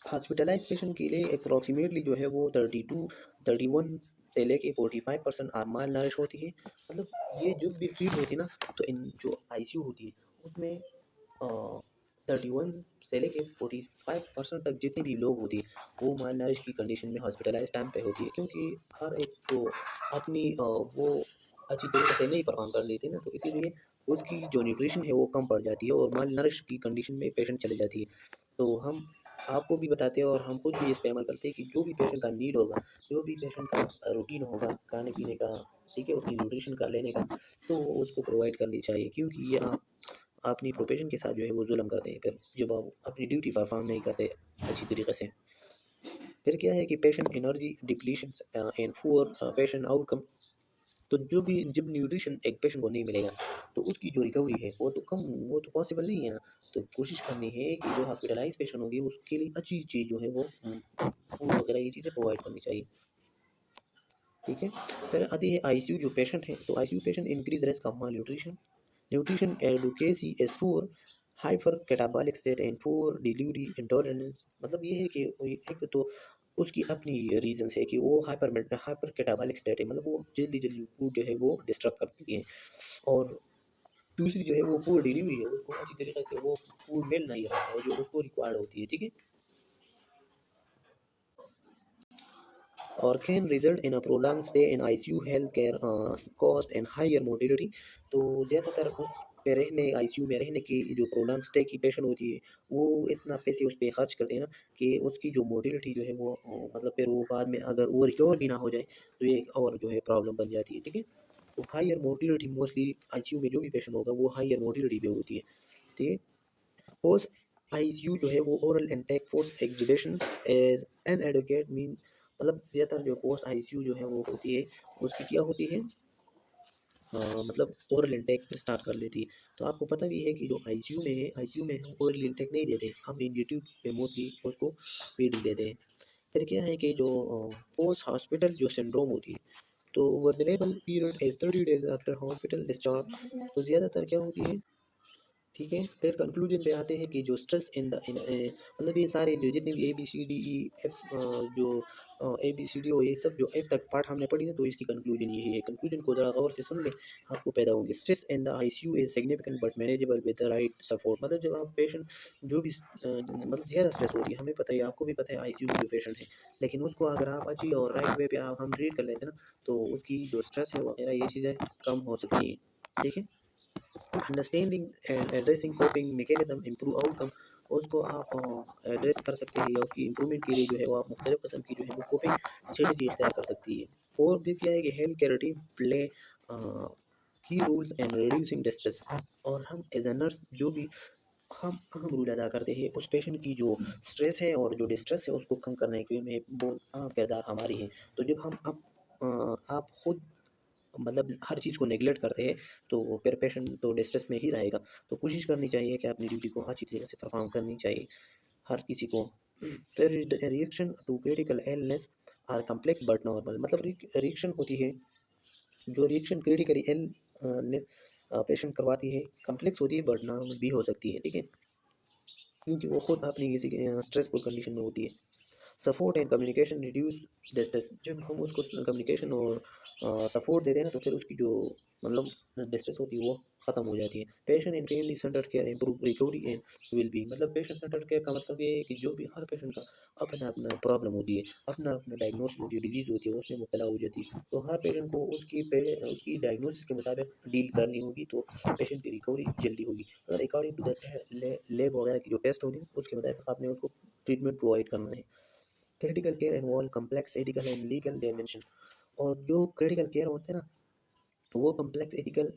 हॉस्पिटलाइज पेशेंट के लिए अप्रॉक्सीमेटली जो है वो 31 से लेके 45% माल नरिश होती है। मतलब ये जब भी ट्रीट होती है ना, तो इन जो आईसीयू होती है उसमें 31 से लेके 45% तक जितने भी लोग होती है वो माल नरिश की कंडीशन में हॉस्पिटलाइज टाइम पे होती है, क्योंकि हर एक को अपनी वो अच्छी तरीके से नहीं परफॉर्म कर लेती ना, तो इसीलिए उसकी जो न्यूट्रिशन है वो कम पड़ जाती है और माल नरिश की कंडीशन में पेशेंट चले जाती है। तो हम आपको भी बताते हैं और हम खुद भी इस पे अमल करते हैं कि जो भी पेशेंट का नीड होगा, जो भी पेशेंट का रूटीन होगा खाने पीने का, ठीक है, उसकी न्यूट्रिशन का लेने का, तो वो उसको प्रोवाइड करनी चाहिए, क्योंकि ये आप अपनी प्रोफेशन के साथ जो है वो जुल्म करते हैं फिर जब आप अपनी ड्यूटी परफॉर्म नहीं करते अच्छी तरीके से। फिर क्या है कि patient energy depletion and poor patient outcome. तो जो भी जब न्यूट्रिशन एक पेशेंट को नहीं मिलेगा तो उसकी जो रिकवरी है वो तो पॉसिबल नहीं है ना। तो कोशिश करनी है कि जो हॉस्पिटलाइज पेशेंट होगी उसके लिए अच्छी चीज़ जो है वो फूड वगैरह ये चीज़ें प्रोवाइड करनी चाहिए, ठीक है। फिर आती है आईसीयू जो पेशेंट है, तो ICU patient increase risk of mall nutrition, nutrition adequacy is poor, hyper catabolic state and poor delivery intolerance. मतलब ये है कि एक तो उसकी अपनी रीजंस है कि वो हाइपर कैटाबॉलिक स्टेट है, मतलब वो जल्दी जल्दी फूड जो है वो डिस्ट्रक्ट करती है। और दूसरी जो है वो पुअर डिलीवरी है, उसको अच्छी तरीके से वो फूड मिल नहीं रहा है जो उसको रिक्वायर्ड होती है, ठीक है। और can result in a prolong stay in ICU health care cost and higher mortality. तो ज़्यादातर उस पे रहने आईसीयू में रहने की जो प्रोलॉन्ग स्टे की पेशेंट होती है वो इतना पैसे उस पर खर्च करते हैं ना कि उसकी जो मोर्टेलिटी जो है वो मतलब फिर वो बाद में अगर वो रिकवर भी ना हो जाए तो ये एक और जो है प्रॉब्लम बन जाती है, ठीक है। तो हायर मोर्टेलिटी मोस्टली आईसीयू में जो भी पेशेंट होगा वो हायर मोर्टेलिटी पे होती है, ठीक है। पोस्ट आईसीयू जो है वो oral intake post exudation as an advocate mean, मतलब ज़्यादातर जो पोस्ट आईसीयू जो है वो होती है उसकी क्या होती है, मतलब ओरल इंटेक फिर स्टार्ट कर लेती है। तो आपको पता भी है कि जो आईसीयू में है, आईसीयू में हम ओरल इंटेक नहीं देते, हम इंजेक्टिव पे मोस्टली उसको फीडिंग देते हैं। फिर क्या है कि जो पोस्ट हॉस्पिटल जो सिंड्रोम होती है, तो vulnerable period is 30 days after hospital discharge. तो ज़्यादातर क्या होती है, ठीक है। फिर कंक्लूजन पे आते हैं कि जो स्ट्रेस इन द मतलब ये सारे जो जितने भी A B C D E F जो A B C D O ये सब जो एफ तक पार्ट हमने पढ़ी ना, तो इसकी कंक्लूजन यही है। कंक्लूजन को ज़रा गौर से सुन ले, आपको पैदा होंगे। Stress in the ICU is significant but manageable with the right support. मतलब जब आप पेशेंट जो भी मतलब ज़्यादा स्ट्रेस हो रही है, हमें पता है, आपको भी पता है आईसीयू में जो पेशेंट है, लेकिन उसको अगर आप अच्छी और राइट वे पे आप हम ट्रीट कर लेते हैं ना, तो उसकी जो स्ट्रेस है वगैरह ये चीज़ें कम हो सकती हैं, ठीक है। Understanding and addressing coping mechanism improve outcome. उसको आप एड्रेस कर सकते हैं या उसकी इम्प्रूवमेंट के लिए जो है वो आप मुख्तलिफ किस्म की जो है वो कोपिंग स्ट्रेटजी इख्तियार कर सकती है। और भी क्या है कि हेल्थ केयर टीम प्ले की रोल्स इन रिड्यूसिंग डिस्ट्रेस। और हम एज ए नर्स जो भी हम अहम रोल अदा करते हैं उस पेशेंट की जो स्ट्रेस है और जो डिस्ट्रेस है उसको कम करने के में बहुत अहम किरदार हमारी है। तो जब हम आप खुद मतलब हर चीज़ को नेगलेक्ट करते हैं तो फिर पेशेंट तो डिस्ट्रेस में ही रहेगा। तो कोशिश करनी चाहिए कि अपनी ड्यूटी को अच्छी तरीके से परफॉर्म करनी चाहिए हर किसी को। फिर reaction to critical illness are complex but normal. मतलब रिएक्शन होती है, जो रिएक्शन क्रिटिकल इलनेस पेशेंट करवाती है कम्प्लेक्स होती है बट नॉर्मल भी हो सकती है, ठीक है, क्योंकि वो खुद अपनी किसी स्ट्रेसफुल कंडीशन में होती है। Support and communication reduce distress. जब हम उसको कम्युनिकेशन और सपोर्ट देते हैं ना, तो फिर उसकी जो मतलब डिस्ट्रेस होती है वो खत्म हो जाती है। Patient and family centred care improve recovery and well being, मतलब पेशेंट सेंटर्ड केयर का मतलब ये है कि जो भी हर पेशेंट का अपना अपना प्रॉब्लम होती है, अपना अपना डायग्नोसिस होती है, डिजीज होती है, उसमें मुब्तला हो जाती है। तो हर पेशेंट को उसकी डायग्नोसिस के मुताबिक डील करनी होगी, तो पेशेंट की रिकवरी जल्दी होगी। अगर अकॉर्डिंग टू द लैब वगैरह की जो टेस्ट होगी उसके मुताबिक आपने उसको ट्रीटमेंट प्रोवाइड करना है। Critical care involve complex ethical and legal dimension, और जो क्रिटिकल केयर होते हैं ना, वो कम्प्लेक्स एथिकल,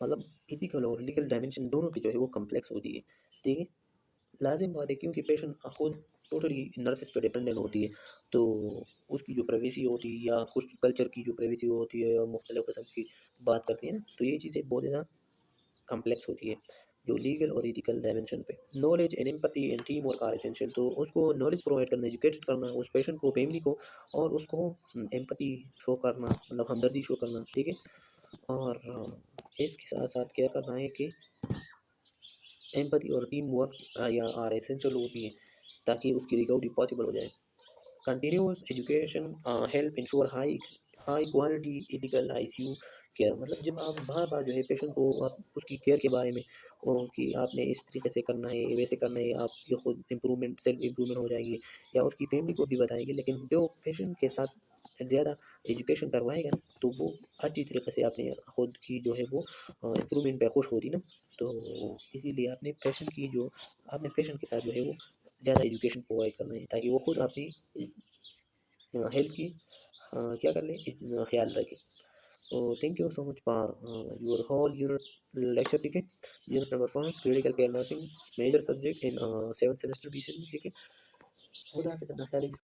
मतलब एथिकल और लीगल डायमेंशन दोनों की जो है वो कम्प्लेक्स होती है। ठीक है, लाजिम बात है, क्योंकि पेशेंट खुद टोटली नर्सेस पे डिपेंडेंट होती है, तो उसकी जो प्राइवेसी होती है या कुछ कल्चर की जो प्राइवेसी होती है और मुख्तलिफ किस्म की बात करती है ना, तो ये चीज़ें बहुत ज़्यादा कॉम्प्लेक्स होती है। जो लीगल और एथिकल डायमेंशन पे knowledge and empathy and team work are essential, तो उसको नॉलेज प्रोवाइड करना, एजुकेटेड करना उस पेशेंट को, फैमिली को, और उसको एम्पैथी शो करना, मतलब हमदर्दी शो करना। ठीक है, और इसके साथ साथ क्या करना है कि एम्पैथी और टीम वर्क या आर एसेंशियल होती है, ताकि उसकी रिकवरी पॉसिबल हो जाए। Continuous education help ensure high high quality ethical ICU care, मतलब जब आप बार बार जो है पेशेंट को आप उसकी केयर के बारे में, कि आपने इस तरीके से करना है, वैसे करना है, आपकी खुद इम्प्रूवमेंट, सेल्फ इम्प्रूवमेंट हो जाएगी, या उसकी फैमिली को भी बताएंगे। लेकिन जो पेशेंट के साथ ज़्यादा एजुकेशन करवाएगा ना, तो वो अच्छी तरीके से अपने खुद की जो है वो इम्प्रूवमेंट पे खुश होती ना। तो इसीलिए आपने पेशेंट के साथ जो है वो ज़्यादा एजुकेशन प्रोवाइड करना है, ताकि वो खुद अपनी हेल्थ की क्या कर ले, ख्याल रखे। तो thank you so much for your whole unit lecture. ठीक है, unit number 1 critical care nursing major subject in 7th सेमेस्टर BCM। ठीक है, खुदा हाफिज़, अपना ख्याल रखिए।